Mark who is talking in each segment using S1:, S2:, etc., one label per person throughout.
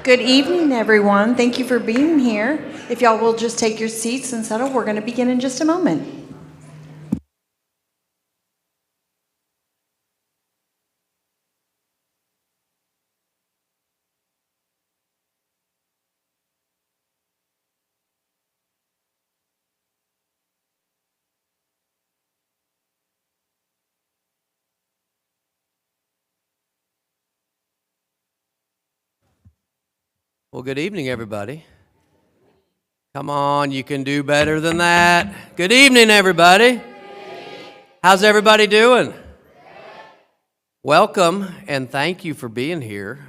S1: Good evening, everyone. Thank you for being here. If y'all will just take your seats and settle, we're going to begin in just a moment.
S2: Well, good evening, everybody. Come on, you can do better than that. Good evening, everybody. How's everybody doing? Welcome, and thank you for being here.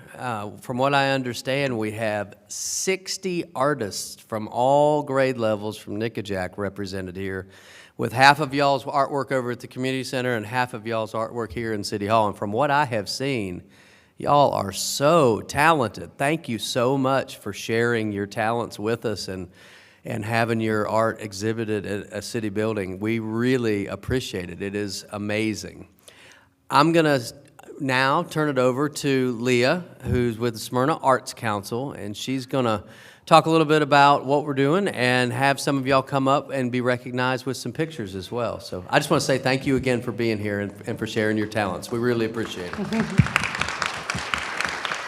S2: From what I understand, we have 60 artists from all grade levels from Nickajack represented here, with half of y'all's artwork over at the community center and half of y'all's artwork here in City Hall. And from what I have seen, y'all are so talented. Thank you so much for sharing your talents with us and having your art exhibited at a city building. We really appreciate it. It is amazing. I'm going to now turn it over to Leah, who's with the Smyrna Arts Council, and she's going to talk a little bit about what we're doing and have some of y'all come up and be recognized with some pictures as well. So I just want to say thank you again for being here and for sharing your talents. We really appreciate it.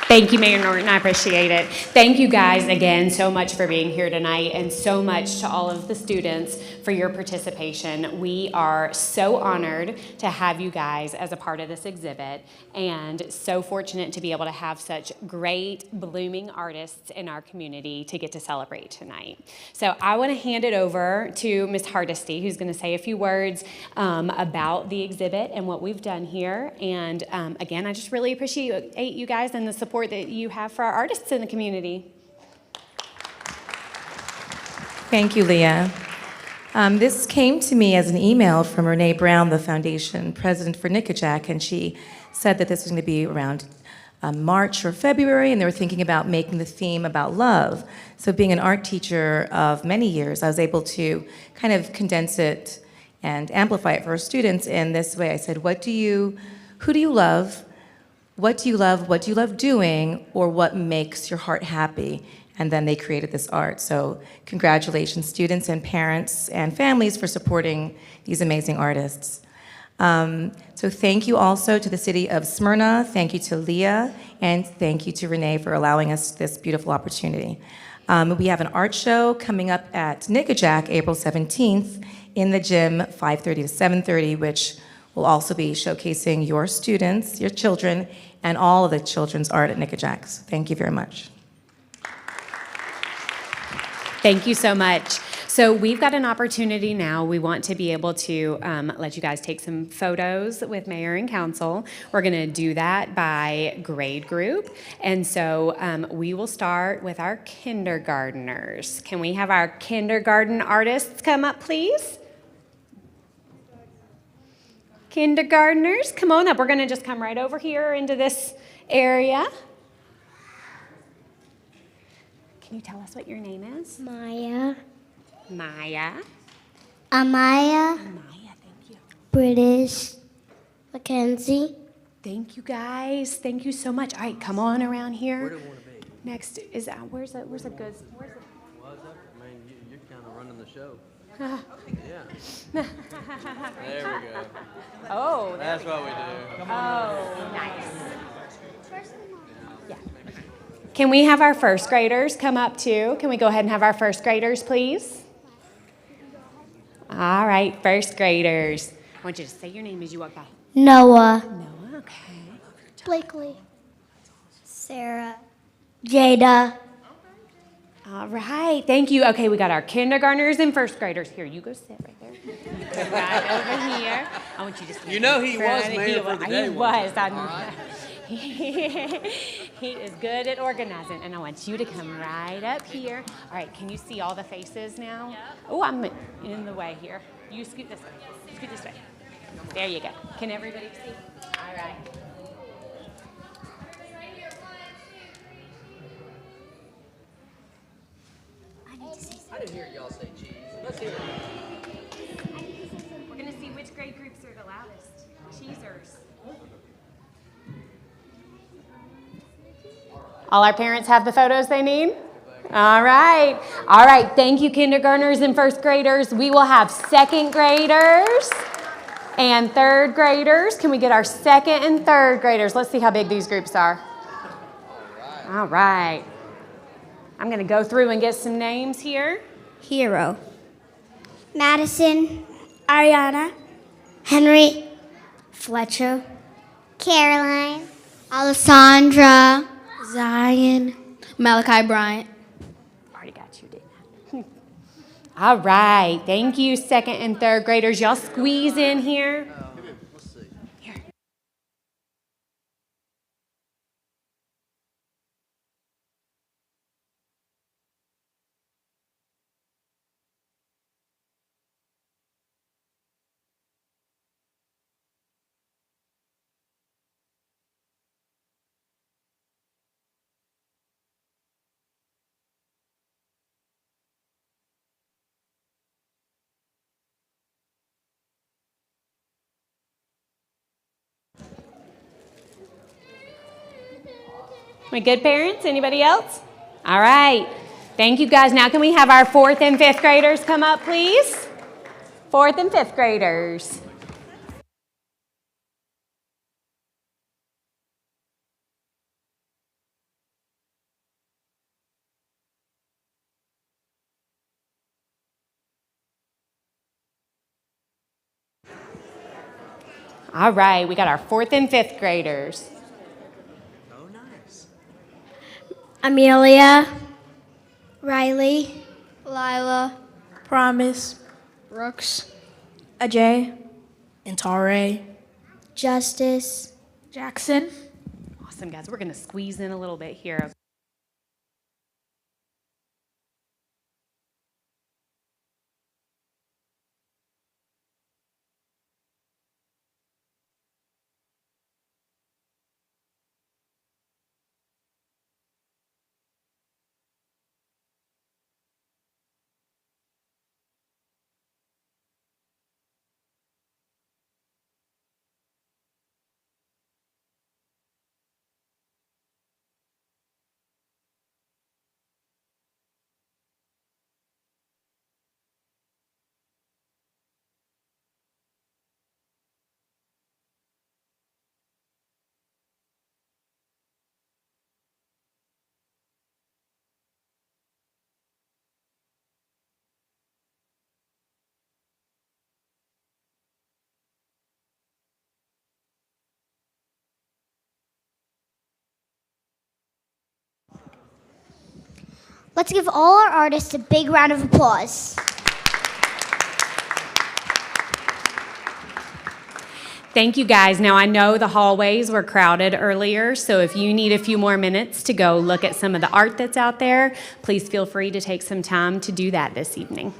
S3: Thank you, Mayor Norton. I appreciate it. Thank you guys again so much for being here tonight, and so much to all of the students for your participation. We are so honored to have you guys as a part of this exhibit, and so fortunate to be able to have such great blooming artists in our community to get to celebrate tonight. So I want to hand it over to Ms. Hardesty, who's going to say a few words about the exhibit and what we've done here. And again, I just really appreciate you guys and the support that you have for our artists in the community.
S4: Thank you, Leah. This came to me as an email from Renee Brown, the foundation president for Nickajack, and she said that this was going to be around March or February, and they were thinking about making the theme about love. So being an art teacher of many years, I was able to kind of condense it and amplify it for our students in this way. I said, who do you love? What do you love? What do you love doing? Or what makes your heart happy? And then they created this art. So congratulations, students and parents and families, for supporting these amazing artists. So thank you also to the city of Smyrna. Thank you to Leah. And thank you to Renee for allowing us this beautiful opportunity. We have an art show coming up at Nickajack, April 17th, in the gym, 5:30 to 7:30, which will also be showcasing your students, your children, and all of the children's art at Nickajack. So thank you very much.
S3: Thank you so much. So we've got an opportunity now. We want to be able to let you guys take some photos with Mayor and Council. We're going to do that by grade group. And so we will start with our kindergartners. Can we have our kindergarten artists come up, please? Kindergartners, come on up. We're going to just come right over here into this area. Can you tell us what your name is?
S5: Maya.
S3: Maya.
S5: Amaya.
S3: Maya, thank you.
S5: British. Mackenzie.
S3: Thank you, guys. Thank you so much. All right, come on around here.
S2: Where do you want to be?
S3: Next is where's a good?
S2: Was that? I mean, you're kind of running the show. Yeah. There we go.
S3: Oh,
S2: That's what we do.
S3: oh, nice. Yeah. Can we have our first graders come up too? Can we go ahead and have our first graders, please? All right, first graders. I want you to say your name as you walk by.
S5: Noah.
S3: Noah, okay.
S5: Blakely. Sarah. Jada.
S3: All right, thank you. Okay, we got our kindergartners and first graders. Here, you go sit right there. You go right over here. I want you to sit.
S2: You know he was mayor for the day.
S3: He was.
S2: All right.
S3: He is good at organizing, and I want you to come right up here. All right, can you see all the faces now? Yep. Oh, I'm in the way here. You scoot this way. Scoot this way. There you go. Can everybody see? All right.
S2: I didn't hear y'all say cheese. Let's hear it.
S3: We're going to see which grade groups are the loudest. Cheesers. All our parents have the photos they need? All right. All right. Thank you, kindergartners and first graders. We will have second graders and third graders. Can we get our second and third graders? Let's see how big these groups are. All right. I'm going to go through and get some names here.
S5: Hero. Madison. Ariana. Henry. Fletcher. Caroline. Alessandra. Zion. Malachi Bryant.
S3: Already got you, didn't I? All right. Thank you, second and third graders. Y'all squeeze in here. Here. We good, parents? Anybody else? All right. Thank you, guys. Now can we have our fourth and fifth graders come up, please? Fourth and fifth graders. All right. We got our fourth and fifth graders.
S5: Amelia. Riley. Lila. Promise. Brooks. Ajay. Antare. Justice. Jackson.
S3: Awesome, guys. We're going to squeeze in a little bit here.
S5: Let's give all our artists a big round of applause.
S3: Thank you, guys. Now, I know the hallways were crowded earlier, so if you need a few more minutes to go look at some of the art that's out there, please feel free to take some time to do that this evening.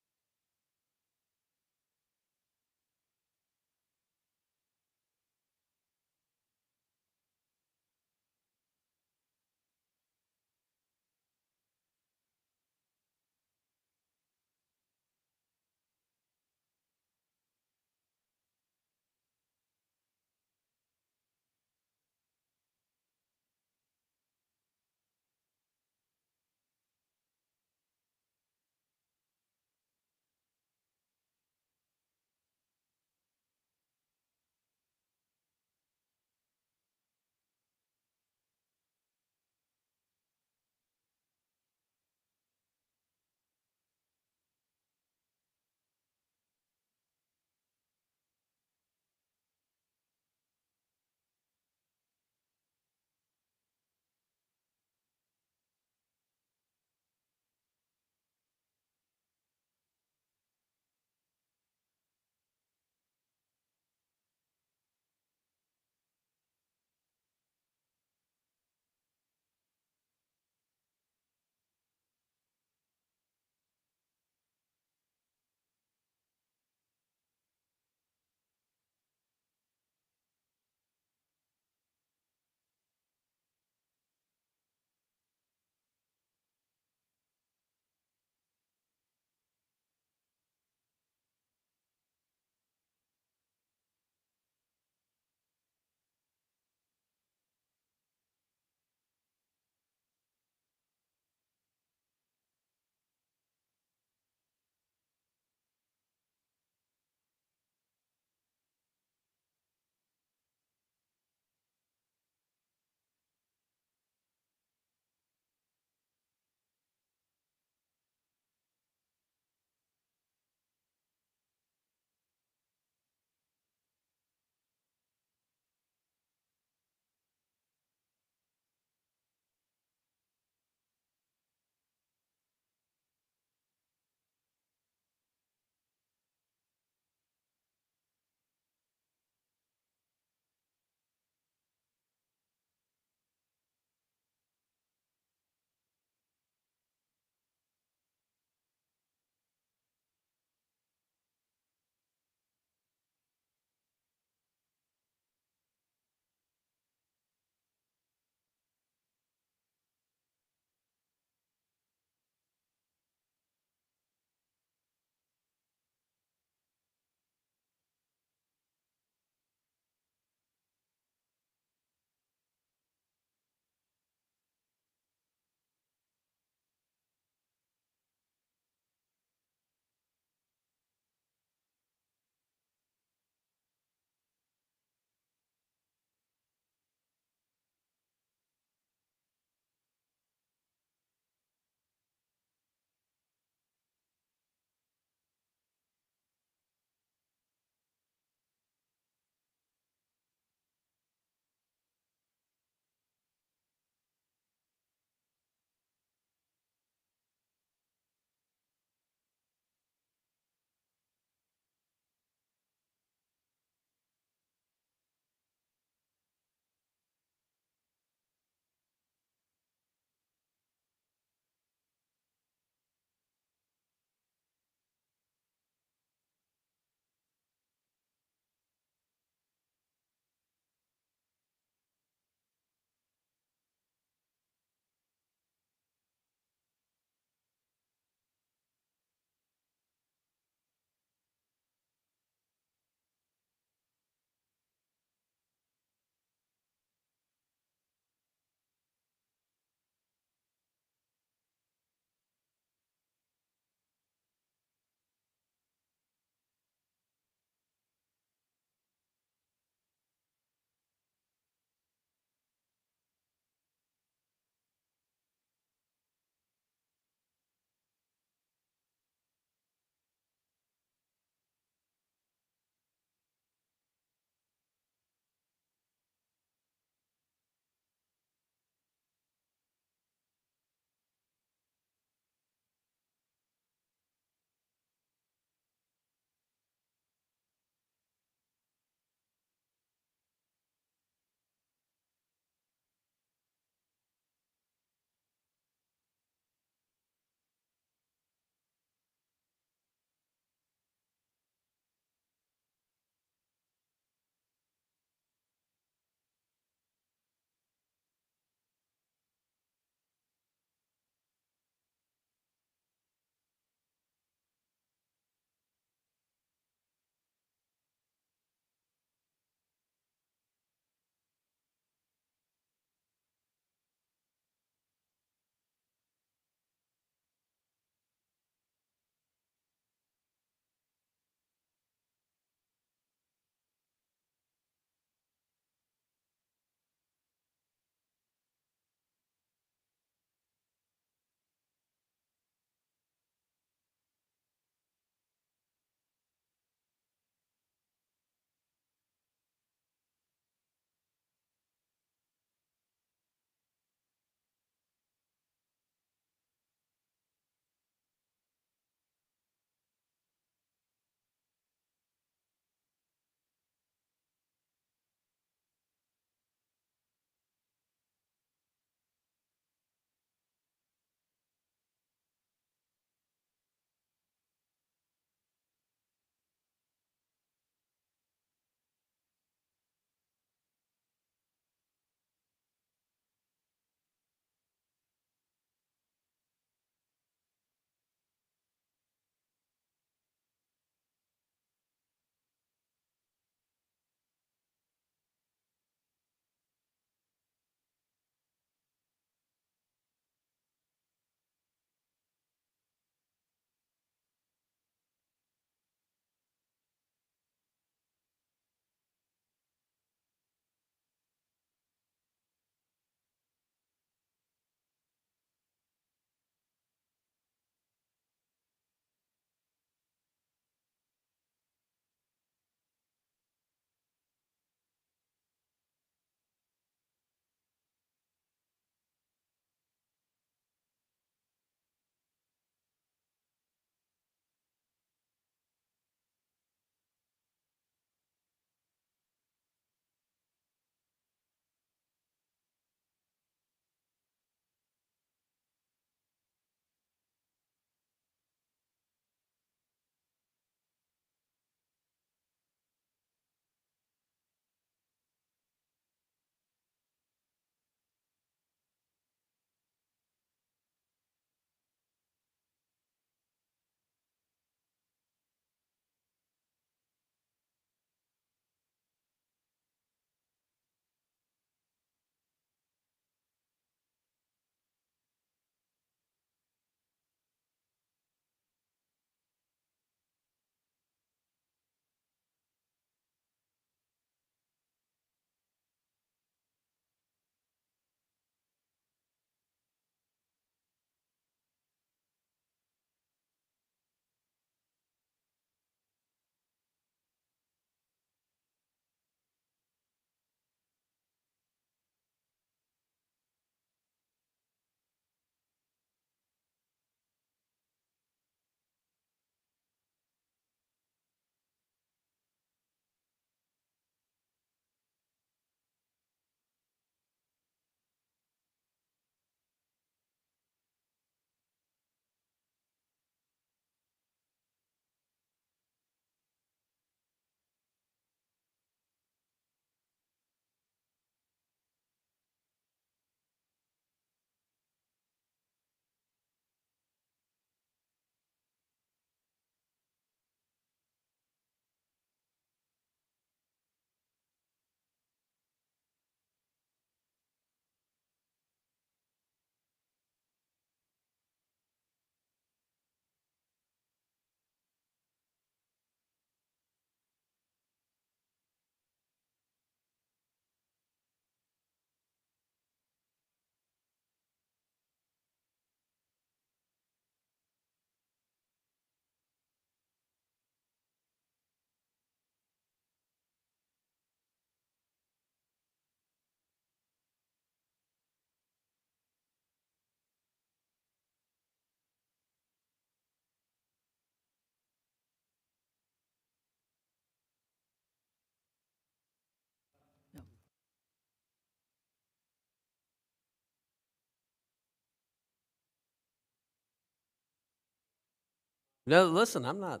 S2: No, listen, I'm not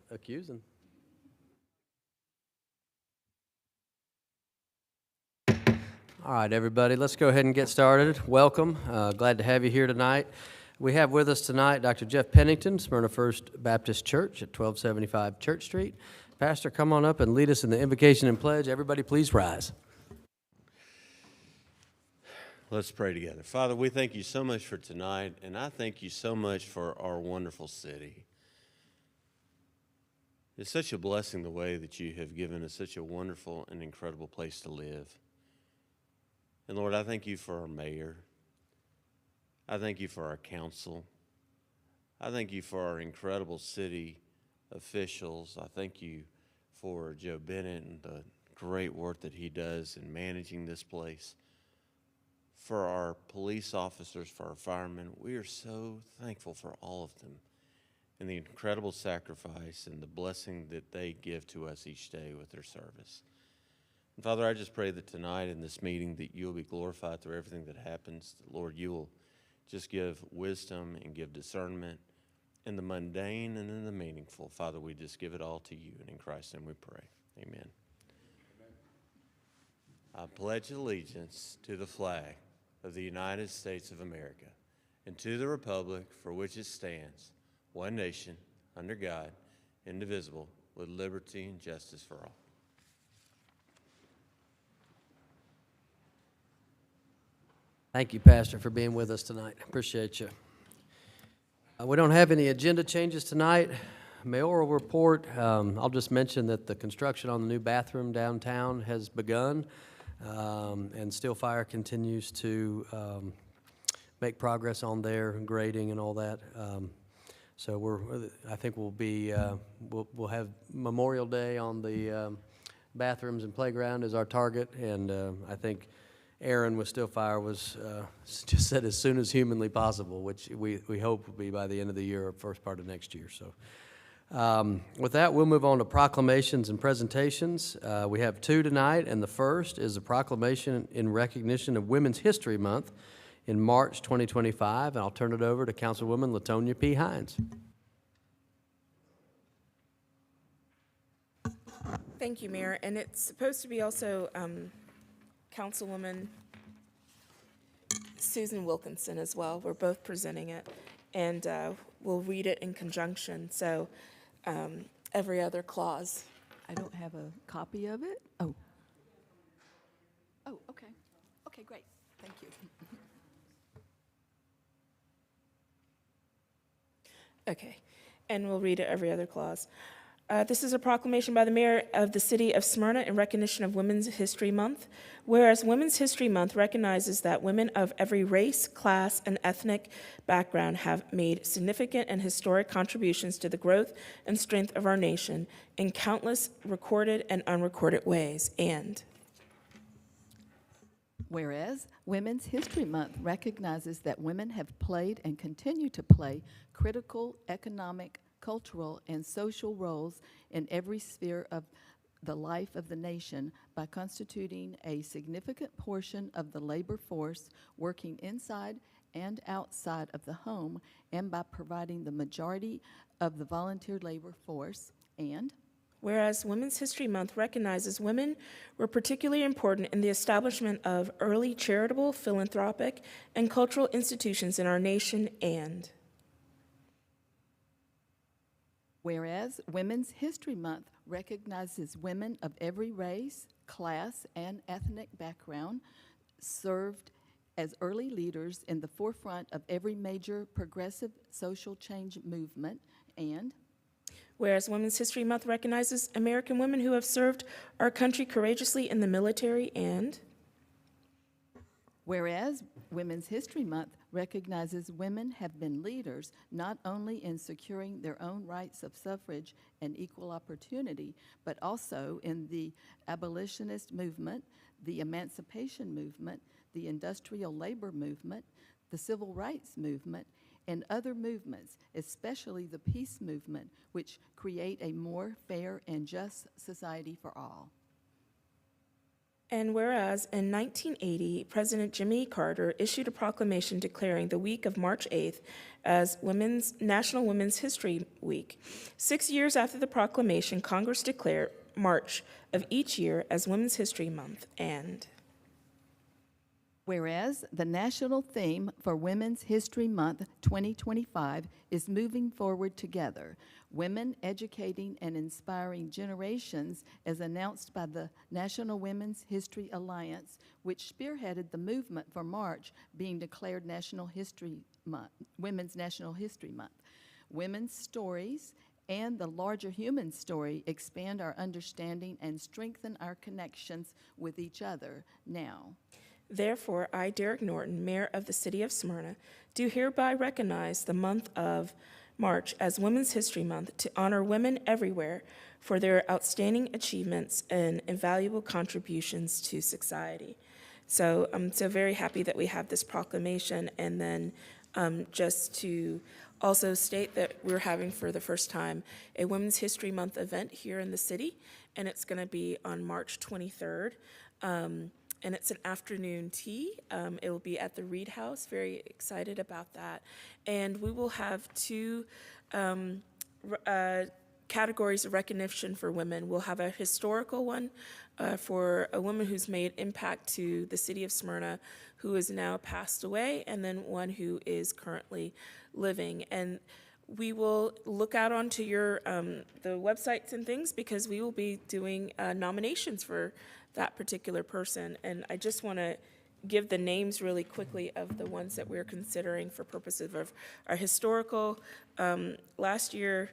S2: accusing. All right, everybody, let's go ahead and get started. Welcome. Glad to have you here tonight. We have with us tonight Dr. Jeff Pennington, Smyrna First Baptist Church at 1275 Church Street. Pastor, come on up and lead us in the invocation and pledge. Everybody, please rise.
S6: Let's pray together. Father, we thank you so much for tonight, and I thank you so much for our wonderful city. It's such a blessing the way that you have given us such a wonderful and incredible place to live. And Lord, I thank you for our mayor. I thank you for our council. I thank you for our incredible city officials. I thank you for Joe Bennett and the great work that he does in managing this place. For our police officers, for our firemen, we are so thankful for all of them and the incredible sacrifice and the blessing that they give to us each day with their service. And Father, I just pray that tonight in this meeting that you'll be glorified through everything that happens. That, Lord, you will just give wisdom and give discernment in the mundane and in the meaningful. Father, we just give it all to you, and in Christ's name we pray. Amen. I pledge allegiance to the flag of the United States of America and to the republic for which it stands, one nation, under God, indivisible, with liberty and justice for all.
S2: Thank you, Pastor, for being with us tonight. Appreciate you. We don't have any agenda changes tonight. Mayoral report, I'll just mention that the construction on the new bathroom downtown has begun, and Steel Fire continues to make progress on their grading and all that. So I think we'll have Memorial Day on the bathrooms and playground as our target, and I think Aaron with Steel Fire was just said as soon as humanly possible, which we hope will be by the end of the year or first part of next year. So with that, we'll move on to proclamations and presentations. We have two tonight, and the first is a proclamation in recognition of Women's History Month in March 2025, and I'll turn it over to Councilwoman Latonia P. Hines.
S7: Thank you, Mayor. And it's supposed to be also Councilwoman Susan Wilkinson as well. We're both presenting it, and we'll read it in conjunction. So every other clause.
S8: I don't have a copy of it. Oh. Oh, okay. Okay, great. Thank you.
S7: Okay, and we'll read it every other clause. This is a proclamation by the mayor of the city of Smyrna in recognition of Women's History Month. Whereas Women's History Month recognizes that women of every race, class, and ethnic background have made significant and historic contributions to the growth and strength of our nation in countless recorded and unrecorded ways. And
S8: Whereas Women's History Month recognizes that women have played and continue to play critical economic, cultural, and social roles in every sphere of the life of the nation by constituting a significant portion of the labor force working inside and outside of the home, and by providing the majority of the volunteer labor force. And
S7: whereas Women's History Month recognizes women were particularly important in the establishment of early charitable, philanthropic, and cultural institutions in our nation. And
S8: whereas Women's History Month recognizes women of every race, class, and ethnic background served as early leaders in the forefront of every major progressive social change movement. And
S7: whereas Women's History Month recognizes American women who have served our country courageously in the military. And
S8: whereas Women's History Month recognizes women have been leaders not only in securing their own rights of suffrage and equal opportunity, but also in the abolitionist movement, the emancipation movement, the industrial labor movement, the civil rights movement, and other movements, especially the peace movement, which create a more fair and just society for all.
S7: And whereas in 1980, President Jimmy Carter issued a proclamation declaring the week of March 8th as National Women's History Week. 6 years after the proclamation, Congress declared March of each year as Women's History Month. And
S8: whereas the national theme for Women's History Month 2025 is Moving Forward Together, Women Educating and Inspiring Generations, as announced by the National Women's History Alliance, which spearheaded the movement for March being declared National History Month, Women's National History Month. Women's stories and the larger human story expand our understanding and strengthen our connections with each other now.
S7: therefore, I, Derek Norton, Mayor of the City of Smyrna, do hereby recognize the month of March as Women's History Month to honor women everywhere for their outstanding achievements and invaluable contributions to society. So I'm so very happy that we have this proclamation, and then just to also state that we're having for the first time a Women's History Month event here in the city, and it's going to be on March 23rd. And it's an afternoon tea. It will be at the Reed House. Very excited about that. And we will have two categories of recognition for women. We'll have a historical one for a woman who's made impact to the city of Smyrna, who is now passed away, and then one who is currently living. And we will look out onto your the websites and things, because we will be doing nominations for that particular person. And I just want to give the names really quickly of the ones that we're considering for purposes of our historical. Last year,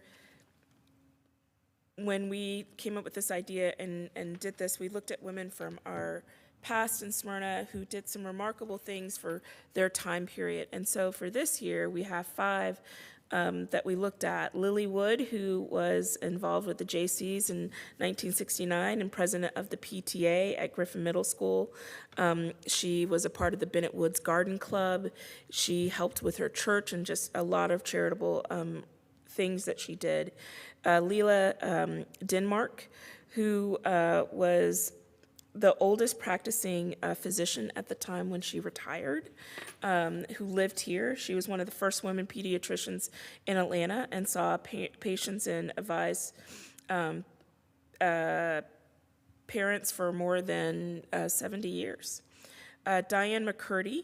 S7: when we came up with this idea and did this, we looked at women from our past in Smyrna who did some remarkable things for their time period. And so for this year, we have 5 that we looked at. Lily Wood, who was involved with the JCs in 1969 and president of the PTA at Griffin Middle School. She was a part of the Bennett Woods Garden Club. She helped with her church and just a lot of charitable things that she did. Leela Denmark, who was the oldest practicing physician at the time when she retired, who lived here. She was one of the first women pediatricians in Atlanta and saw patients and advised parents for more than 70 years. Diane McCurdy,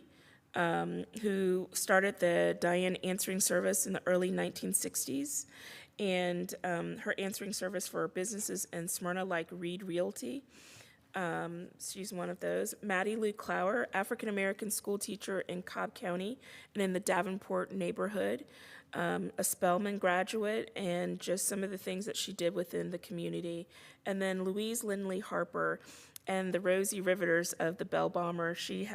S7: who started the Diane Answering Service in the early 1960s, and her answering service for businesses in Smyrna like Reed Realty. She's one of those. Maddie Lou Clower, African-American school teacher in Cobb County and in the Davenport neighborhood, a Spelman graduate, and just some of the things that she did within the community. And then Louise Lindley Harper and the Rosie Riveters of the Bell Bomber. She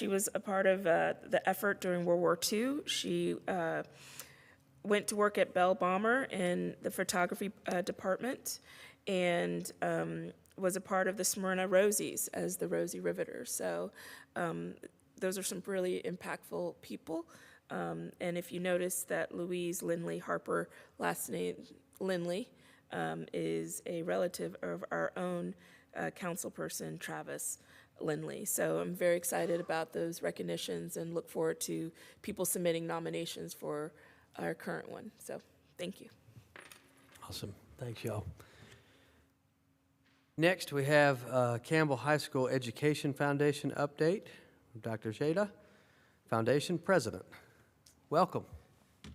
S7: was a part of the effort during World War II. She went to work at Bell Bomber in the photography department, and was a part of the Smyrna Rosies as the Rosie Riveters. So those are some really impactful people. And if you notice that Louise Lindley Harper, last name Lindley, is a relative of our own council person, Travis Lindley. So I'm very excited about those recognitions and look forward to people submitting nominations for our current one. So thank you.
S2: Awesome. Thanks, y'all. Next, we have Campbell High School Education Foundation update. Dr. Shada, Foundation President. Welcome.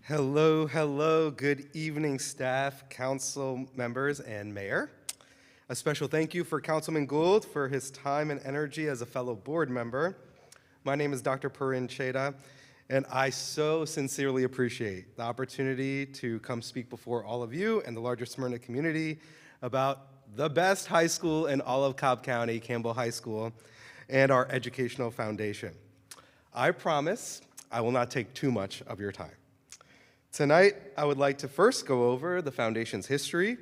S9: Hello, hello. Good evening, staff, council members, and mayor. A special thank you for Councilman Gould for his time and energy as a fellow board member. My name is Dr. Parin Cheda, and I so sincerely appreciate the opportunity to come speak before all of you and the larger Smyrna community about the best high school in all of Cobb County, Campbell High School, and our educational foundation. I promise I will not take too much of your time. Tonight, I would like to first go over the foundation's history,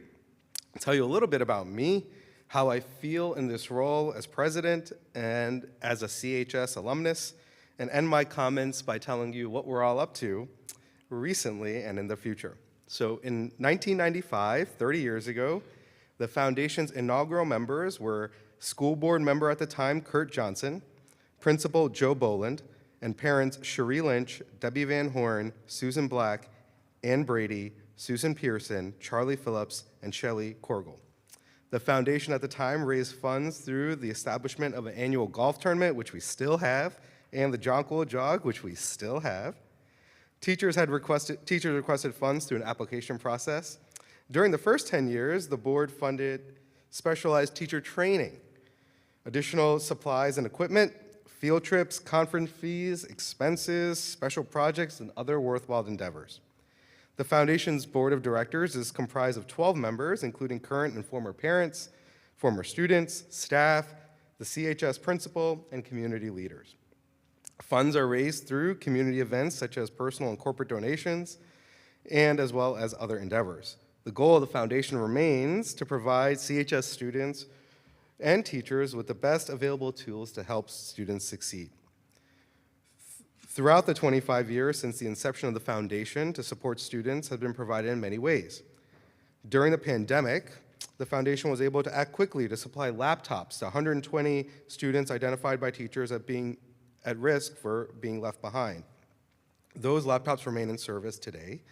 S9: tell you a little bit about me, how I feel in this role as president and as a CHS alumnus, and end my comments by telling you what we're all up to recently and in the future. So in 1995, 30 years ago, the foundation's inaugural members were School board member at the time, Kurt Johnson, Principal Joe Boland, and parents Cherie Lynch, Debbie Van Horn, Susan Black, Ann Brady, Susan Pearson, Charlie Phillips, and Shelley Korgel. The foundation at the time raised funds through the establishment of an annual golf tournament, which we still have, and the Jonquil Jog, which we still have. Teachers requested funds through an application process. During the first 10 years, the board funded specialized teacher training, additional supplies and equipment, field trips, conference fees, expenses, special projects, and other worthwhile endeavors. The foundation's board of directors is comprised of 12 members, including current and former parents, former students, staff, the CHS principal, and community leaders. Funds are raised through community events such as personal and corporate donations, and as well as other endeavors. The goal of the foundation remains to provide CHS students and teachers with the best available tools to help students succeed. Throughout the 25 years since the inception of the foundation, to support students has been provided in many ways. During the pandemic, the foundation was able to act quickly to supply laptops to 120 students identified by teachers as being at risk for being left behind. Those laptops remain in service today.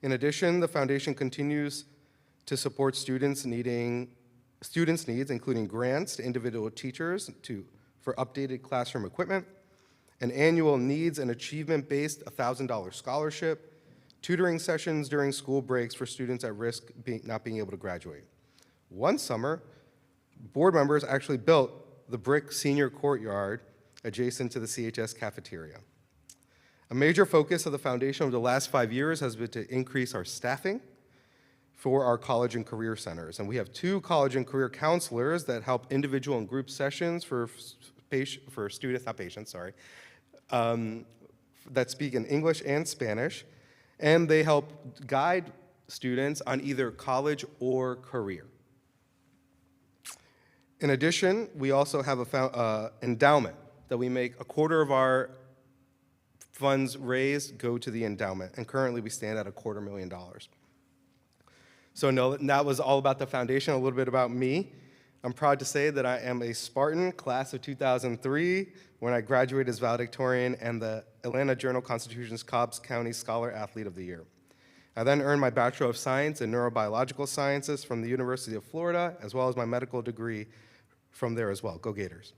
S9: In addition, the foundation continues to support students' needs, including grants to individual teachers for updated classroom equipment, an annual needs and achievement-based $1,000 scholarship, tutoring sessions during school breaks for students at risk not being able to graduate. One summer, board members actually built the brick senior courtyard adjacent to the CHS cafeteria. A major focus of the foundation over the last 5 years has been to increase our staffing for our college and career centers. And we have 2 college and career counselors that help individual and group sessions for students, not patients, sorry, that speak in English and Spanish, and they help guide students on either college or career. In addition, we also have an endowment that we make a quarter of our funds raised go to the endowment, and currently we stand at $250,000. So no, that was all about the foundation, a little bit about me. I'm proud to say that I am a Spartan, class of 2003, when I graduated as valedictorian and the Atlanta Journal-Constitution's Cobbs County Scholar Athlete of the Year. I then earned my Bachelor of Science in Neurobiological Sciences from the University of Florida, as well as my medical degree from there as well. Go Gators.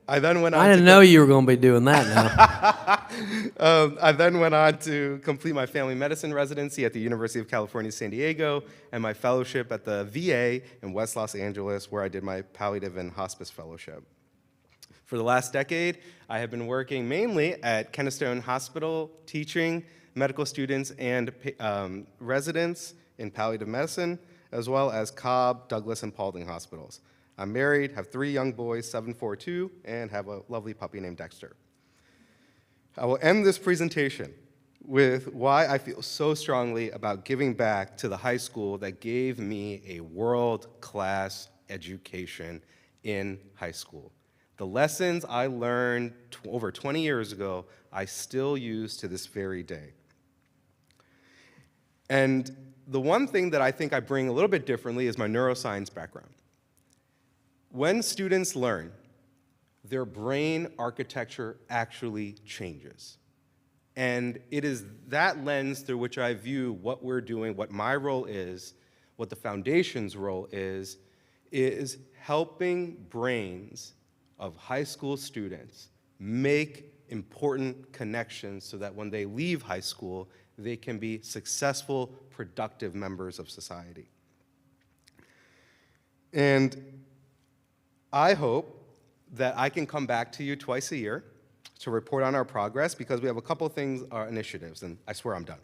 S9: I then went on
S2: I didn't know you were going to be doing that now.
S9: I then went on to complete my family medicine residency at the University of California, San Diego, and my fellowship at the VA in West Los Angeles, where I did my palliative and hospice fellowship. For the last decade, I have been working mainly at Kennestone Hospital, teaching medical students and residents in palliative medicine, as well as Cobb, Douglas, and Paulding hospitals. I'm married, have 3 young boys, 7, 4, 2, and have a lovely puppy named Dexter. I will end this presentation with why I feel so strongly about giving back to the high school that gave me a world-class education in high school. The lessons I learned over 20 years ago, I still use to this very day. And the one thing that I think I bring a little bit differently is my neuroscience background. When students learn, their brain architecture actually changes. And it is that lens through which I view what we're doing, what my role is, what the foundation's role is helping brains of high school students make important connections so that when they leave high school, they can be successful, productive members of society. And I hope that I can come back to you twice a year to report on our progress, because we have a couple things, our initiatives, and I swear I'm done.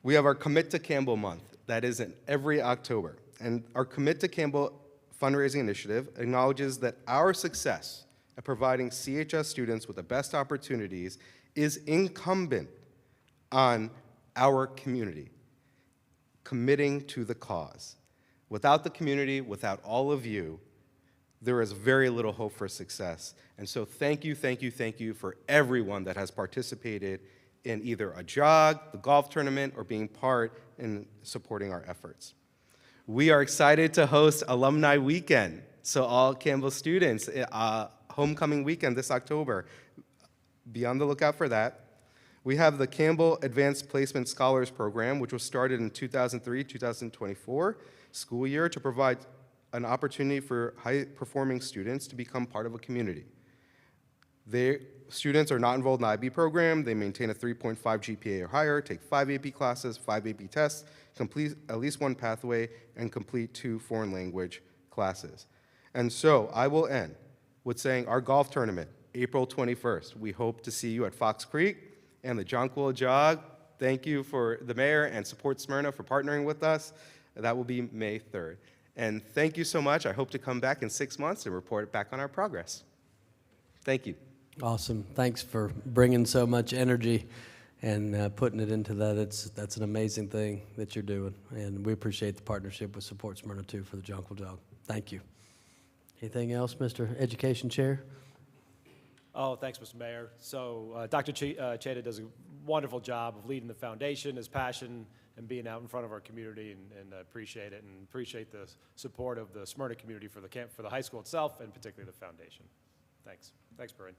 S9: We have our Commit to Campbell month. That is in every October. And our Commit to Campbell fundraising initiative acknowledges that our success at providing CHS students with the best opportunities is incumbent on our community committing to the cause. Without the community, without all of you, there is very little hope for success. And so thank you for everyone that has participated in either a jog, the golf tournament, or being part in supporting our efforts. we are excited to host Alumni Weekend. So all Campbell students, homecoming weekend this October. Be on the lookout for that. We have the Campbell Advanced Placement Scholars Program, which was started in 2003-2024 school year to provide an opportunity for high-performing students to become part of a community. Students are not enrolled in the IB program. They maintain a 3.5 GPA or higher, take 5 AP classes, 5 AP tests, complete at least one pathway, and complete 2 foreign language classes. And so I will end with saying our golf tournament, April 21st. We hope to see you at Fox Creek and the Jonquil Jog. Thank you for the mayor and Support Smyrna for partnering with us. That will be May 3rd. And thank you so much. I hope to come back in 6 months and report back on our progress. Thank you.
S2: Awesome. Thanks for bringing so much energy and putting it into that. That's an amazing thing that you're doing. And we appreciate the partnership with Support Smyrna, too, for the Jonquil Jog. Thank you. Anything else, Mr. Education Chair?
S10: Oh, thanks, Mr. Mayor. So Dr. Cheda does a wonderful job of leading the foundation, his passion, and being out in front of our community, and appreciate it, and appreciate the support of the Smyrna community for the high school itself, and particularly the foundation. Thanks. Thanks, Brian.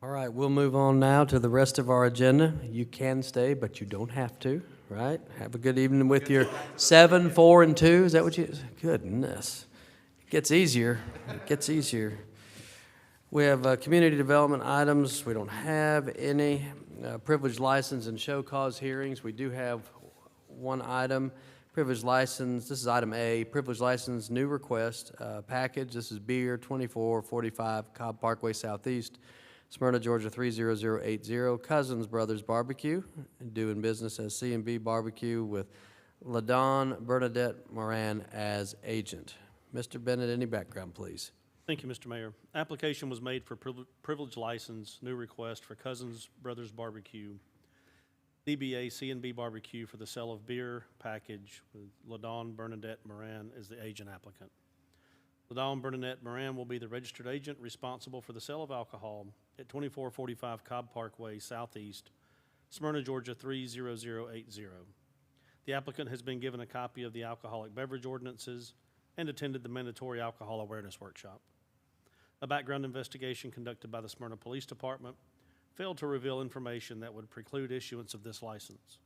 S2: All right, we'll move on now to the rest of our agenda. You can stay, but you don't have to, right? Have a good evening with your 7, 4, and 2. Is that what you? Goodness. It gets easier. It gets easier. We have community development items. We don't have any. Privilege license and show cause hearings. We do have one item. Privilege license, this is item A, privilege license, new request package. This is beer, 2445 Cobb Parkway Southeast, Smyrna, Georgia 30080. Cousins Brothers Barbecue, doing business as C&B Barbecue with LaDawn Bernadette Moran as agent. Mr. Bennett, any background, please?
S11: Thank you, Mr. Mayor. Application was made for privilege license, new request for Cousins Brothers Barbecue, DBA C&B Barbecue for the sale of beer package with LaDawn Bernadette Moran as the agent applicant. LaDawn Bernadette Moran will be the registered agent responsible for the sale of alcohol at 2445 Cobb Parkway Southeast, Smyrna, Georgia 30080. The applicant has been given a copy of the alcoholic beverage ordinances and attended the mandatory alcohol awareness workshop. A background investigation conducted by the Smyrna Police Department failed to reveal information that would preclude issuance of this license.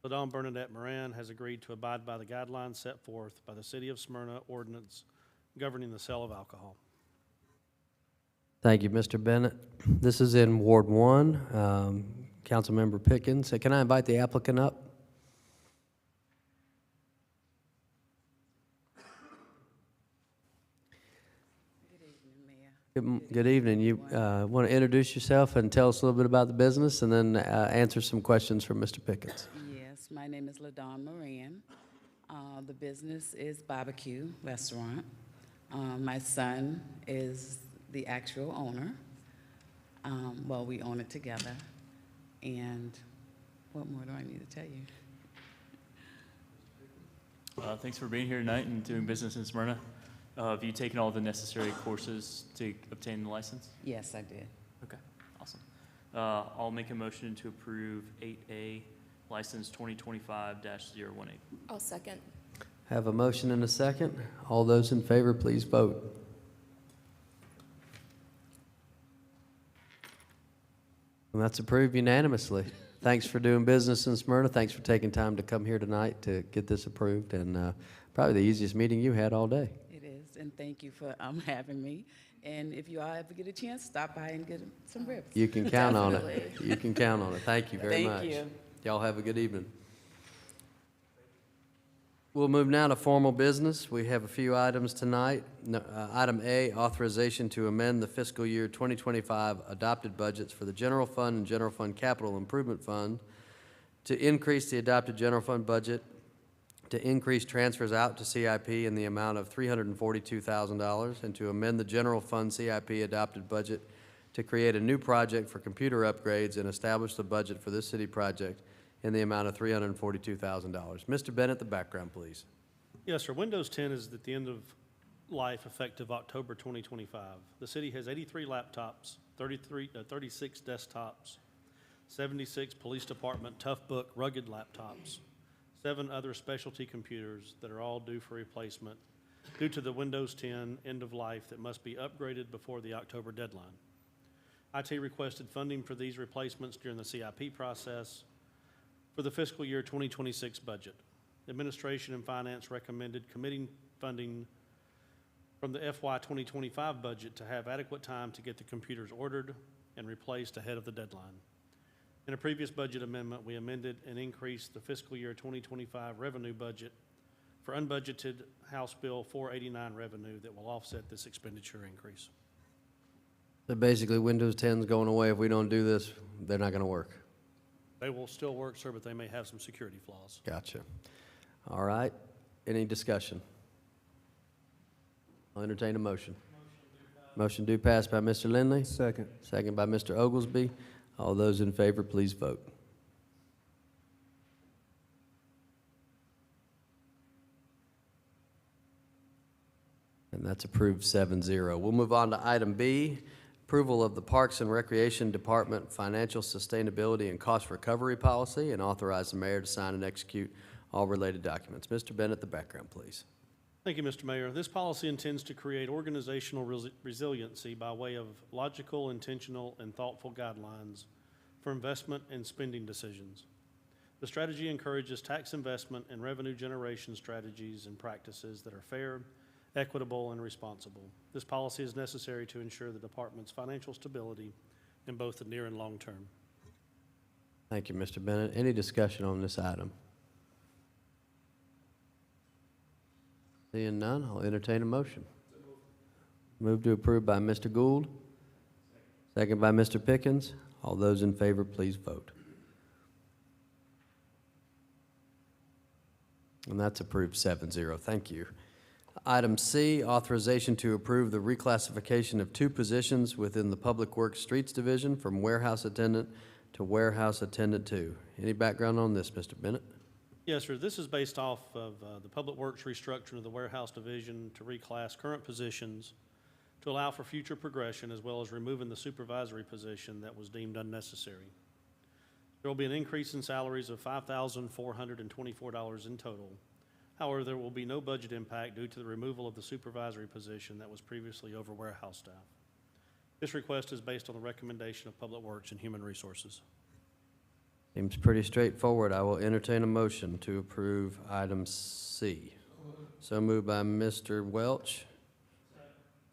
S11: LaDawn Bernadette Moran has agreed to abide by the guidelines set forth by the City of Smyrna ordinance governing the sale of alcohol.
S2: Thank you, Mr. Bennett. This is in Ward 1. Councilmember Pickens. Can I invite the applicant up? Good evening. You want to introduce yourself and tell us a little bit about the business and then answer some questions from Mr. Pickens.
S12: Yes, my name is LaDawn Moran. The business is barbecue restaurant. My son is the actual owner. Well, we own it together. And what more do I need to tell you?
S13: Thanks for being here tonight and doing business in Smyrna. Have you taken all the necessary courses to obtain the license?
S12: Yes, I did.
S13: Okay, awesome. I'll make a motion to approve 8A, license 2025-018.
S14: I'll second.
S2: Have a motion and a second. All those in favor, please vote. And that's approved unanimously. Thanks for doing business in Smyrna. Thanks for taking time to come here tonight to get this approved, and probably the easiest meeting you had all day.
S12: It is, and thank you for having me. And if you all ever get a chance, stop by and get some ribs.
S2: You can count on it. You can count on it. Thank you very much.
S12: Thank you.
S2: Y'all have a good evening. We'll move now to formal business. We have a few items tonight. Item A, authorization to amend the fiscal year 2025 adopted budgets for the General Fund and General Fund Capital Improvement Fund to increase the adopted General Fund budget, to increase transfers out to CIP in the amount of $342,000, and to amend the General Fund CIP adopted budget to create a new project for computer upgrades and establish the budget for this city project in the amount of $342,000. Mr. Bennett, the background, please.
S11: Yes, sir. Windows 10 is at the end of life effective October 2025. The city has 83 laptops, 36 desktops, 76 police department toughbook rugged laptops, 7 other specialty computers that are all due for replacement due to the Windows 10 end of life that must be upgraded before the October deadline. IT requested funding for these replacements during the CIP process for the fiscal year 2026 budget. Administration and Finance recommended committing funding from the FY 2025 budget to have adequate time to get the computers ordered and replaced ahead of the deadline. In a previous budget amendment, we amended and increased the fiscal year 2025 revenue budget for unbudgeted House Bill 489 revenue that will offset this expenditure increase.
S2: So basically, Windows 10 is going away. If we don't do this, they're not going to work.
S11: They will still work, sir, but they may have some security flaws.
S2: Gotcha. All right. Any discussion? I'll entertain a motion. Motion do pass by Mr. Lindley.
S9: Second.
S2: Second by Mr. Oglesby. All those in favor, please vote. And that's approved 7-0. We'll move on to item B, approval of the Parks and Recreation Department Financial Sustainability and Cost Recovery Policy, and authorize the mayor to sign and execute all related documents. Mr. Bennett, the background, please.
S11: Thank you, Mr. Mayor. This policy intends to create organizational resiliency by way of logical, intentional, and thoughtful guidelines for investment and spending decisions. The strategy encourages tax investment and revenue generation strategies and practices that are fair, equitable, and responsible. This policy is necessary to ensure the department's financial stability in both the near and long term.
S2: Thank you, Mr. Bennett. Any discussion on this item? Seeing none, I'll entertain a motion. Move to approve by Mr. Gould. Second by Mr. Pickens. All those in favor, please vote. And that's approved 7-0. Thank you. Item C, authorization to approve the reclassification of 2 positions within the Public Works Streets Division from warehouse attendant to warehouse attendant 2. Any background on this, Mr. Bennett?
S11: Yes, sir. This is based off of the Public Works restructuring of the warehouse division to reclass current positions to allow for future progression, as well as removing the supervisory position that was deemed unnecessary. There will be an increase in salaries of $5,424 in total. However, there will be no budget impact due to the removal of the supervisory position that was previously over warehouse staff. This request is based on the recommendation of Public Works and Human Resources.
S2: Seems pretty straightforward. I will entertain a motion to approve item C. So moved by Mr. Welch.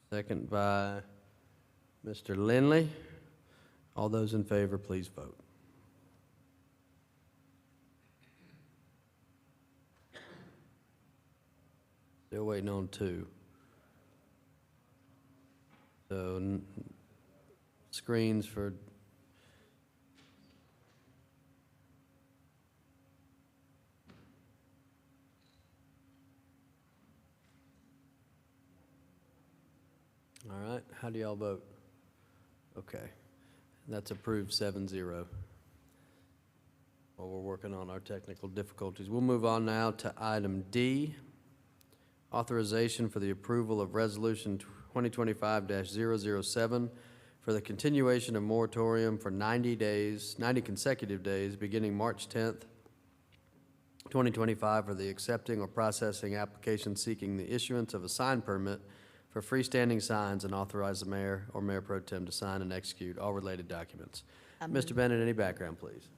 S2: Second by Mr. Lindley. All those in favor, please vote. Still waiting on 2. So screens for all right, how do y'all vote? Okay, that's approved 7-0. While we're working on our technical difficulties, we'll move on now to item D, authorization for the approval of resolution 2025-007 for the continuation of moratorium for 90 consecutive days, beginning March 10th, 2025, for the accepting or processing applications seeking the issuance of a sign permit for freestanding signs, and authorize the mayor or mayor pro tem to sign and execute all related documents. Mr. Bennett, any background, please?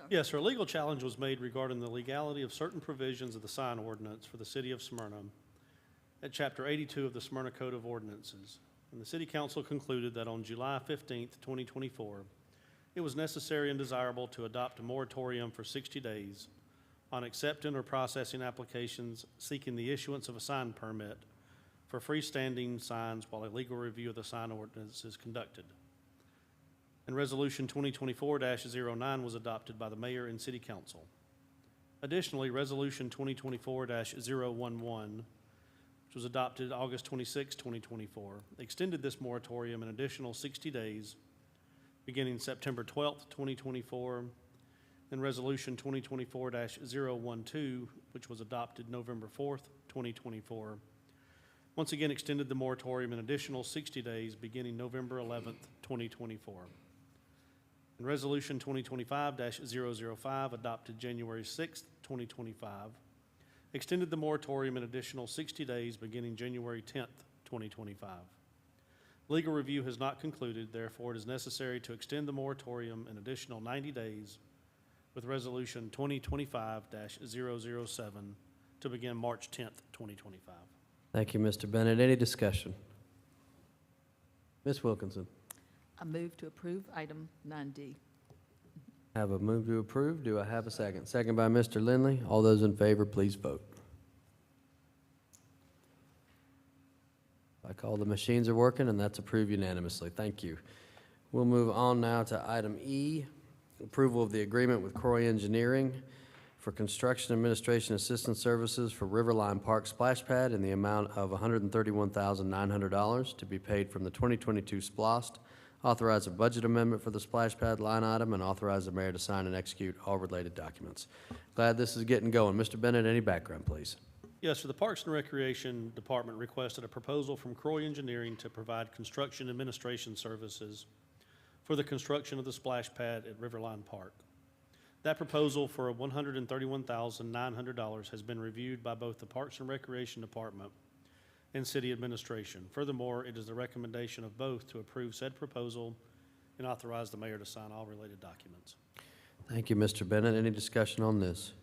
S11: Yes, sir. A legal challenge was made regarding the legality of certain provisions of the sign ordinance for the city of Smyrna at Chapter 82 of the Smyrna Code of Ordinances. And the City Council concluded that on July 15th, 2024, it was necessary and desirable to adopt a moratorium for 60 days on accepting or processing applications seeking the issuance of a sign permit for freestanding signs while a legal review of the sign ordinance is conducted. And Resolution 2024-09 was adopted by the Mayor and City Council. Additionally, Resolution 2024-011, which was adopted August 26, 2024, extended this moratorium an additional 60 days, beginning September 12, 2024, and Resolution 2024-012, which was adopted November 4, 2024, once again extended the moratorium an additional 60 days, beginning November 11, 2024. And Resolution 2025-005, adopted January 6th, 2025, extended the moratorium an additional 60 days beginning January 10th, 2025. Legal review has not concluded, therefore it is necessary to extend the moratorium an additional 90 days with Resolution 2025-007 to begin March 10th, 2025.
S2: Thank you, Mr. Bennett. Any discussion? Ms. Wilkinson.
S8: I move to approve item 9D.
S2: Have a move to approve. Do I have a second? Second by Mr. Lindley. All those in favor, please vote. Like all the machines are working, and that's approved unanimously. Thank you. We'll move on now to item E, approval of the agreement with Croy Engineering for construction administration assistance services for Riverline Park Splash Pad in the amount of $131,900 to be paid from the 2022 SPLOST. Authorize a budget amendment for the splash pad line item and authorize the mayor to sign and execute all related documents. Glad this is getting going. Mr. Bennett, any background, please?
S11: Yes, so the Parks and Recreation Department requested a proposal from Croy Engineering to provide construction administration services for the construction of the splash pad at Riverline Park. That proposal for $131,900 has been reviewed by both the Parks and Recreation Department and City Administration. Furthermore, it is the recommendation of both to approve said proposal and authorize the mayor to sign all related documents.
S2: Thank you, Mr. Bennett. Any discussion on this?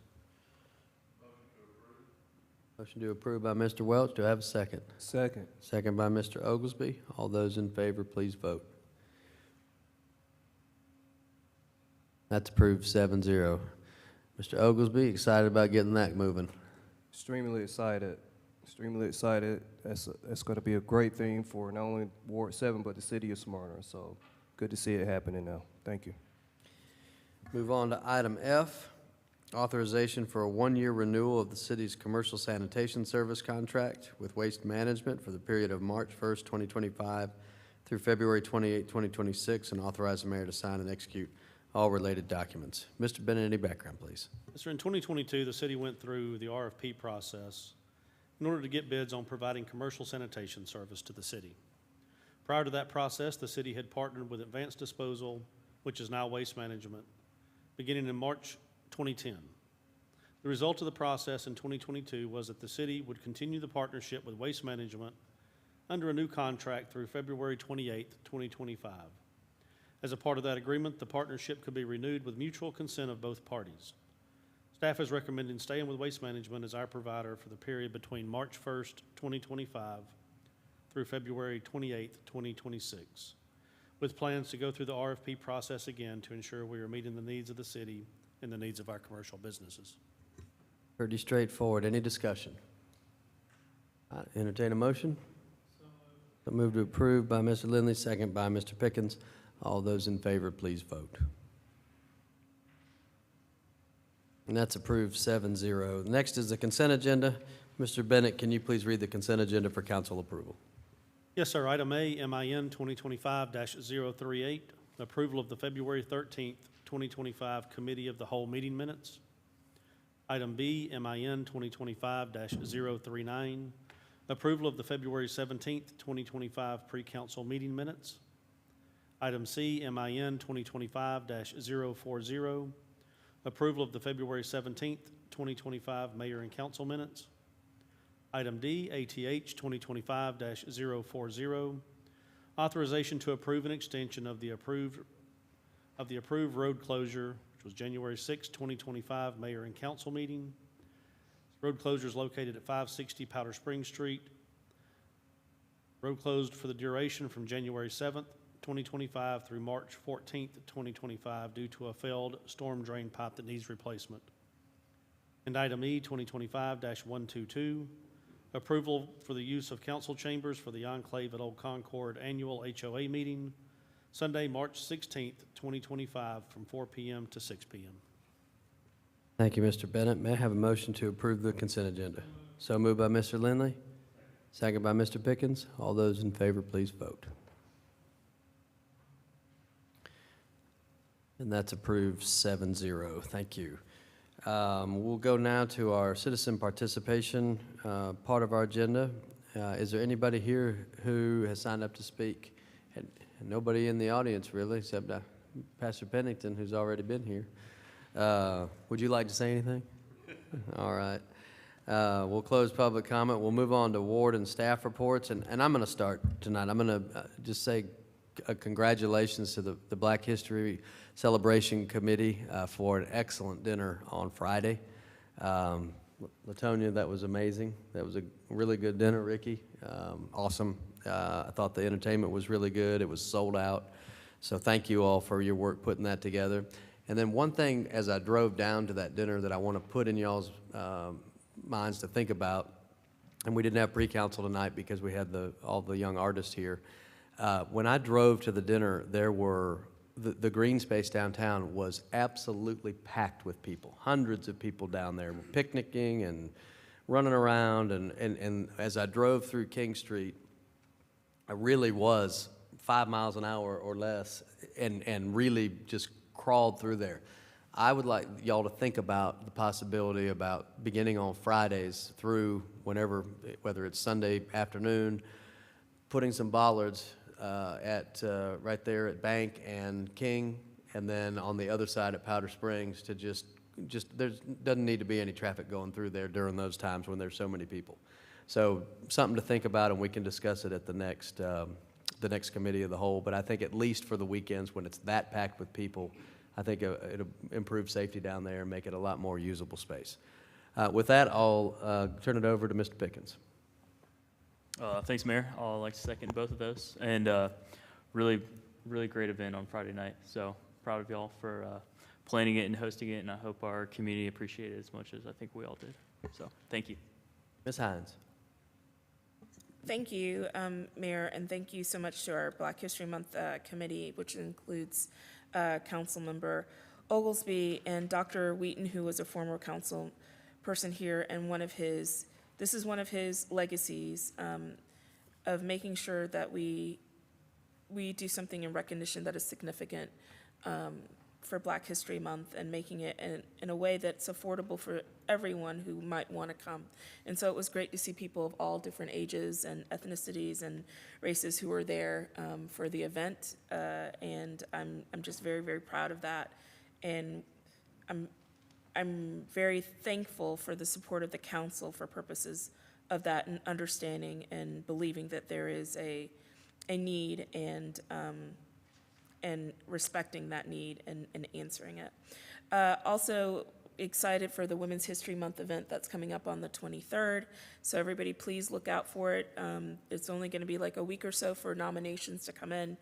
S2: Motion to approve by Mr. Welch. Do I have a second?
S14: Second.
S2: Second by Mr. Oglesby. All those in favor, please vote. That's approved 7-0. Mr. Oglesby, excited about getting that moving?
S14: Extremely excited. Extremely excited. That's going to be a great thing for not only Ward 7, but the city of Smyrna. So good to see it happening now. Thank you.
S2: Move on to item F, authorization for a one-year renewal of the city's commercial sanitation service contract with Waste Management for the period of March 1st, 2025 through February 28, 2026, and authorize the mayor to sign and execute all related documents. Mr. Bennett, any background, please?
S11: Sir, in 2022, the city went through the RFP process in order to get bids on providing commercial sanitation service to the city. Prior to that process, the city had partnered with Advanced Disposal, which is now Waste Management, beginning in March 2010. The result of the process in 2022 was that the city would continue the partnership with Waste Management under a new contract through February 28, 2025. As a part of that agreement, the partnership could be renewed with mutual consent of both parties. Staff is recommending staying with Waste Management as our provider for the period between March 1st, 2025 through February 28th, 2026, with plans to go through the RFP process again to ensure we are meeting the needs of the city and the needs of our commercial businesses.
S2: Pretty straightforward. Any discussion? Entertain a motion? So move to approve by Mr. Lindley, second by Mr. Pickens. All those in favor, please vote. And that's approved 7-0. Next is the consent agenda. Mr. Bennett, can you please read the consent agenda for council approval?
S11: Yes, sir. Item A, MIN 2025-038, approval of the February 13th, 2025 Committee of the Whole meeting minutes. Item B, MIN 2025-039, approval of the February 17th, 2025 pre-council meeting minutes. Item C, MIN 2025-040, approval of the February 17th, 2025 mayor and council minutes. Item D, ATH 2025-040, authorization to approve an extension of the approved road closure, which was January 6, 2025 mayor and council meeting. Road closure is located at 560 Powder Springs Street. Road closed for the duration from January 7th, 2025 through March 14th, 2025 due to a failed storm drain pipe that needs replacement. And item E, 2025-122, approval for the use of council chambers for the Enclave at Old Concord annual HOA meeting, Sunday, March 16th, 2025 from 4 p.m. to 6 p.m.
S2: Thank you, Mr. Bennett. May I have a motion to approve the consent agenda? So moved by Mr. Lindley, second by Mr. Pickens. All those in favor, please vote. And that's approved 7-0. Thank you. We'll go now to our citizen participation part of our agenda. Is there anybody here who has signed up to speak? And nobody in the audience, really, except Pastor Pennington, who's already been here. Would you like to say anything? All right. We'll close public comment. We'll move on to ward and staff reports, and I'm going to start tonight. I'm going to just say congratulations to the Black History Celebration Committee for an excellent dinner on Friday. Latonia, that was amazing. That was a really good dinner. Ricky, awesome. I thought the entertainment was really good. It was sold out. So thank you all for your work putting that together. And then one thing as I drove down to that dinner that I want to put in y'all's minds to think about, and we didn't have pre-council tonight because we had all the young artists here. When I drove to the dinner, there were the green space downtown was absolutely packed with people. Hundreds of people down there picnicking and running around. And as I drove through King Street, I really was 5 miles an hour or less and really just crawled through there. I would like y'all to think about the possibility about beginning on Fridays through whenever, whether it's Sunday afternoon, putting some bollards right there at Bank and King, and then on the other side at Powder Springs to just there doesn't need to be any traffic going through there during those times when there's so many people. So something to think about, and we can discuss it at the next committee of the whole. But I think at least for the weekends when it's that packed with people, I think it'll improve safety down there and make it a lot more usable space. With that, I'll turn it over to Mr. Pickens.
S13: Thanks, Mayor. I'd like to second both of those. And really, really great event on Friday night. So proud of y'all for planning it and hosting it, and I hope our community appreciated it as much as I think we all did. So thank you.
S2: Ms. Hines.
S7: Thank you, Mayor, and thank you so much to our Black History Month committee, which includes Council Member Oglesby and Dr. Wheaton, who was a former council person here, and this is one of his legacies of making sure that we do something in recognition that is significant for Black History Month, and making it in a way that's affordable for everyone who might want to come. And so it was great to see people of all different ages and ethnicities and races who were there for the event, and I'm just very, very proud of that. And I'm very thankful for the support of the council for purposes of that, and understanding and believing that there is a need, and respecting that need and answering it. Also excited for the Women's History Month event that's coming up on the 23rd. So everybody please look out for it. It's only gonna be like a week or so for nominations to come in.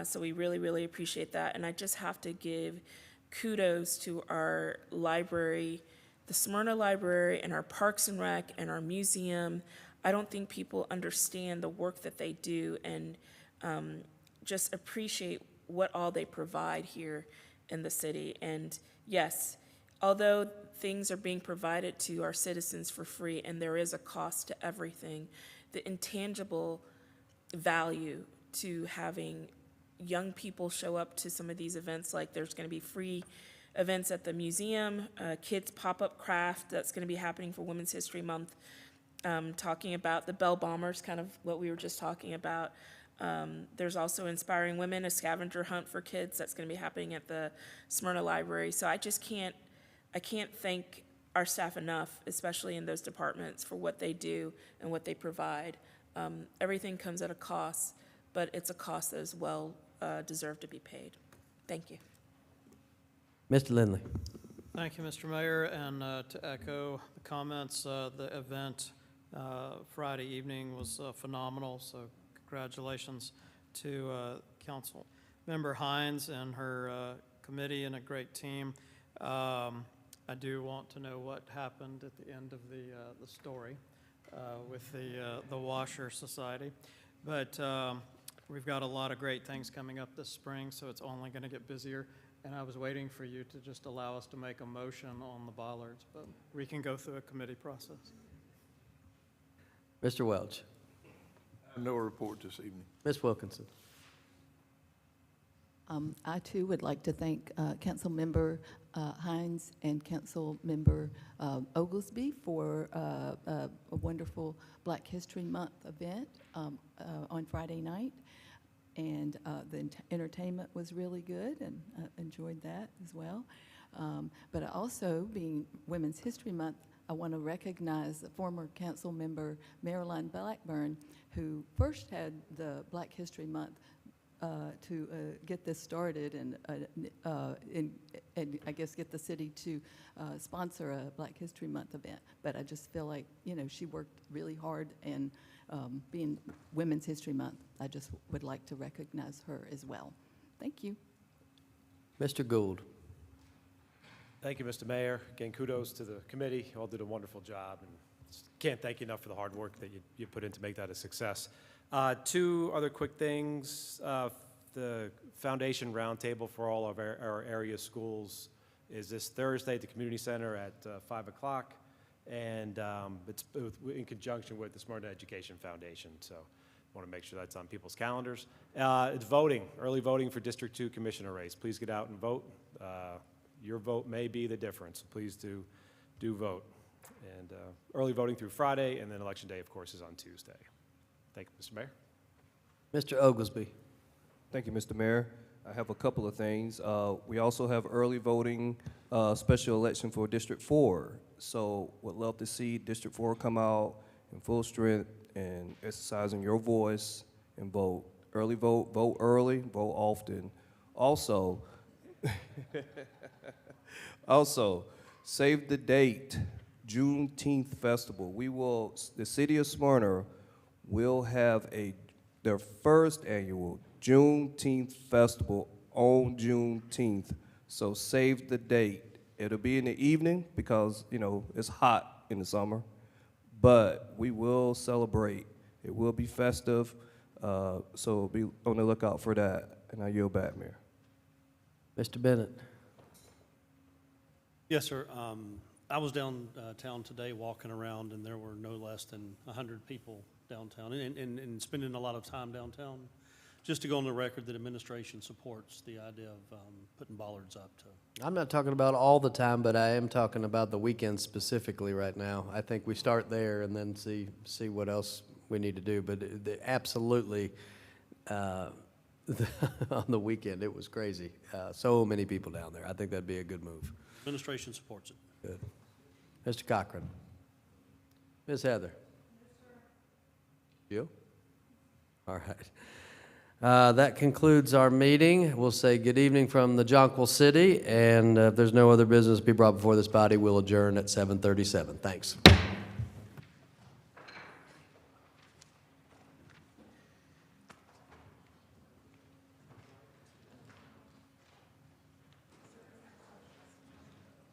S7: So we really, really appreciate that. And I just have to give kudos to our library, the Smyrna Library, and our Parks and Rec, and our museum. I don't think people understand the work that they do, and just appreciate what all they provide here in the city. And yes, although things are being provided to our citizens for free, and there is a cost to everything, the intangible value to having young people show up to some of these events, like there's going to be free events at the museum, kids pop-up craft that's going to be happening for Women's History Month, talking about the Bell Bombers, kind of what we were just talking about. There's also Inspiring Women, a scavenger hunt for kids that's going to be happening at the Smyrna Library. So I can't thank our staff enough, especially in those departments, for what they do and what they provide. Everything comes at a cost, but it's a cost that is well deserved to be paid. Thank you.
S2: Mr. Lindley.
S15: Thank you, Mr. Mayor, and to echo the comments, the event Friday evening was phenomenal, so congratulations to Council Member Hines and her committee and a great team. I do want to know what happened at the end of the story with the Washer Society, but we've got a lot of great things coming up this spring, so it's only going to get busier. And I was waiting for you to just allow us to make a motion on the bollards, but we can go through a committee process.
S2: Mr. Welch.
S16: No report this evening.
S2: Ms. Wilkinson.
S8: I too would like to thank Council Member Hines and Council Member Oglesby for a wonderful Black History Month event on Friday night. and the entertainment was really good, and enjoyed that as well. But also, being Women's History Month, I want to recognize the former council member Marilyn Blackburn, who first had the Black History Month to get this started and I guess get the city to sponsor a Black History Month event. But I just feel like, you know, she worked really hard, and being Women's History Month, I just would like to recognize her as well. Thank you.
S2: Mr. Gould.
S10: Thank you, Mr. Mayor. Again, kudos to the committee. You all did a wonderful job, and can't thank you enough for the hard work that you put in to make that a success. Two other quick things. The foundation roundtable for all of our area schools is this Thursday at the community center at 5 o'clock, and it's in conjunction with the Smyrna Education Foundation, so I want to make sure that's on people's calendars. It's voting, early voting for District 2 Commissioner race. Please get out and vote. Your vote may be the difference. Please do vote. And early voting through Friday, and then Election Day, of course, is on Tuesday. Thank you, Mr. Mayor.
S2: Mr. Oglesby.
S14: Thank you, Mr. Mayor. I have a couple of things. We also have early voting special election for District 4. So would love to see District 4 come out in full strength and exercising your voice and vote. Early vote, vote early, vote often. Also, save the date, Juneteenth Festival. The city of Smyrna will have their first annual Juneteenth Festival on Juneteenth. So save the date. It'll be in the evening because, you know, it's hot in the summer, but we will celebrate. It will be festive, so be on the lookout for that. And I yield back, Mayor.
S2: Mr. Bennett.
S11: Yes, sir. I was downtown today walking around, and there were no less than 100 people downtown, and spending a lot of time downtown. Just to go on the record that administration supports the idea of putting bollards up.
S2: I'm not talking about all the time, but I am talking about the weekend specifically right now. I think we start there and then see what else we need to do. But absolutely, on the weekend, it was crazy. So many people down there. I think that'd be a good move.
S11: Administration supports it.
S2: Good. Mr. Cochran. Ms. Heather. You? All right. That concludes our meeting. We'll say good evening from the Jonquil City, and if there's no other business to be brought before this body, we'll adjourn at 7:37. Thanks.